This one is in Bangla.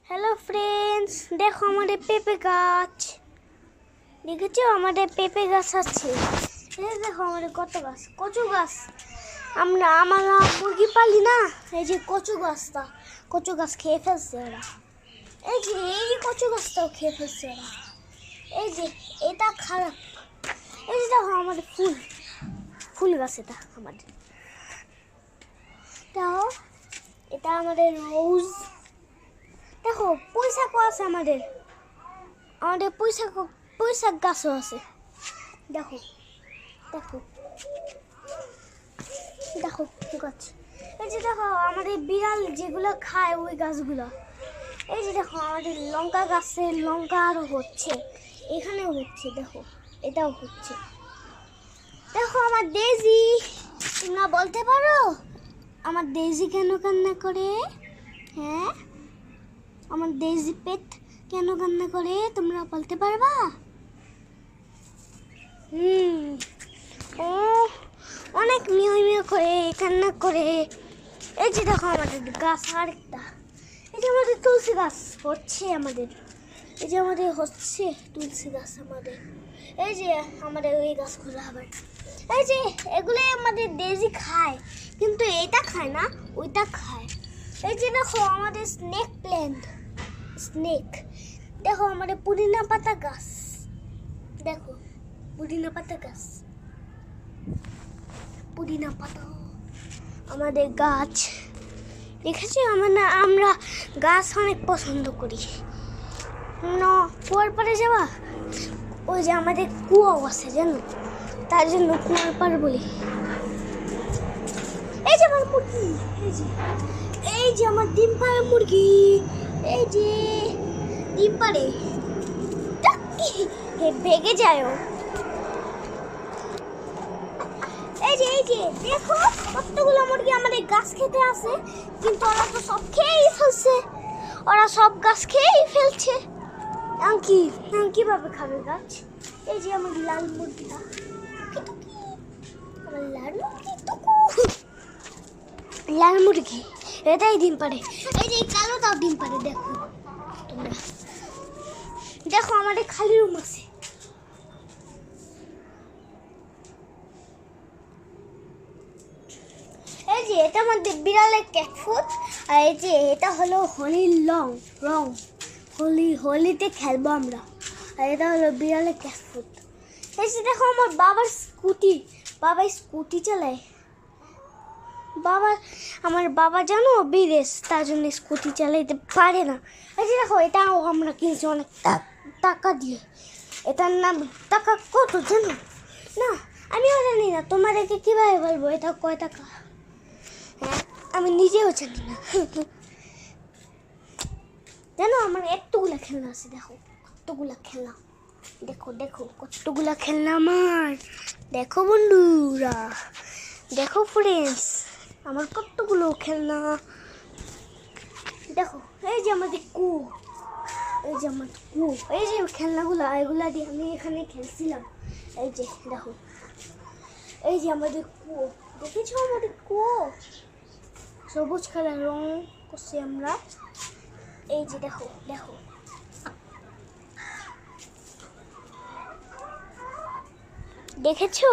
হ্যালো ফ্রেন্ডস, দেখো আমাদের পেঁপে গাছ। দেখেছো আমাদের পেঁপে গাছ আছে। এই দেখো আমাদের কত গাছ, কচু গাছ। আমরা মুরগি পালি না, এই যে কচু গাছটা, কচু গাছ খেয়ে ফেলছে ওরা। এই কচু গাছটাও খেয়ে ফেলছে ওরা। এই যে এটা খারাপ। এই যে দেখো আমাদের ফুল গাছ, এটা আমাদের, এটা আমাদের রোজ। দেখো পুঁইশাকও আছে আমাদের পুঁইশাক গাছও আছে। দেখো দেখো দেখো গাছ। এই যে দেখো আমাদের বিড়াল যেগুলো খায় ওই গাছগুলো। এই যে দেখো আমাদের লঙ্কা গাছের লঙ্কা আরও হচ্ছে, এখানেও হচ্ছে। দেখো এটাও হচ্ছে। দেখো আমার ডেজি, তোমরা বলতে পারো আমার ডেজি কেন কান্না করে? হ্যাঁ, আমার ডেজি পেট কেন কান্না করে তোমরা বলতে পারবা? ও অনেক মিউ মিউ করে কান্না করে। এই যে দেখো আমাদের গাছ আরেকটা। এই যে আমাদের তুলসী গাছ হচ্ছে আমাদের। এই যে আমাদের হচ্ছে তুলসী গাছ আমাদের। এই যে আমাদের ওই গাছগুলো আবার। এই যে এগুলো আমাদের ডেজি খায়, কিন্তু এটা খায় না, ওইটা খায়। এই যে দেখো আমাদের স্নেক প্ল্যান্ট, স্নেক। দেখো আমাদের পুদিনা পাতা গাছ। দেখো পুদিনা পাতা গাছ, পুদিনা পাতা আমাদের গাছ। দেখেছি আমরা গাছ অনেক পছন্দ করি। কুয়ার পাড়ে যাওয়া, ওই যে আমাদের কুয়াও আছে জানো, তার জন্য কুয়ার পাড় বলি। এই যে আমার মুরগি, এই যে আমার ডিম পাড়া মুরগি, এই যে ডিম পাড়ে ভেগে যায়। এই যে দেখো কতগুলো মুরগি আমাদের গাছ খেতে আসে, কিন্তু ওরা তো সব খেয়েই ফেলছে। ওরা সব গাছ খেয়েই ফেলছে। কিভাবে খাবে গাছ? এই যে আমার লাল মুরগিটা, আমার লাল মুরগি, এটাই ডিম পাড়ে। এই যে কালোটাও ডিম পাড়ে। দেখো তোমরা, দেখো আমাদের খালি রুম আছে। এই যে এটা আমাদের বিড়ালের ক্যাট ফুড, আর এই যে এটা হলো হোলির রং। হোলিতে খেলবো আমরা। আর এটা হলো বিড়ালের ক্যাট ফুড। এই যে দেখো আমার বাবার স্কুটি চালায়। আমার বাবা জানো বিদেশ, তার জন্য স্কুটি চালাইতে পারে না। এই যে দেখো এটাও আমরা কিনছি অনেক টাকা দিয়ে। এটার নাম টাকা কত জানো না? আমিও জানি না, তোমাদেরকে কিভাবে বলবো এটা কয় টাকা। হ্যাঁ, আমি নিজেও জানি না। জানো আমার এতগুলা খেলনা আছে। দেখো কতগুলা খেলনা, দেখো কতগুলা খেলনা আমার। দেখো বন্ধুরা, দেখো ফ্রেন্ডস, আমার কতগুলো খেলনা। দেখো এই যে আমাদের এই যে আমার এই যে খেলনাগুলো, এগুলা দিয়ে আমি এখানে খেলছিলাম। এই যে দেখো, এই যে আমাদের দেখেছো আমাদের সবুজ কালার রং করছি আমরা। এই যে দেখো দেখেছো?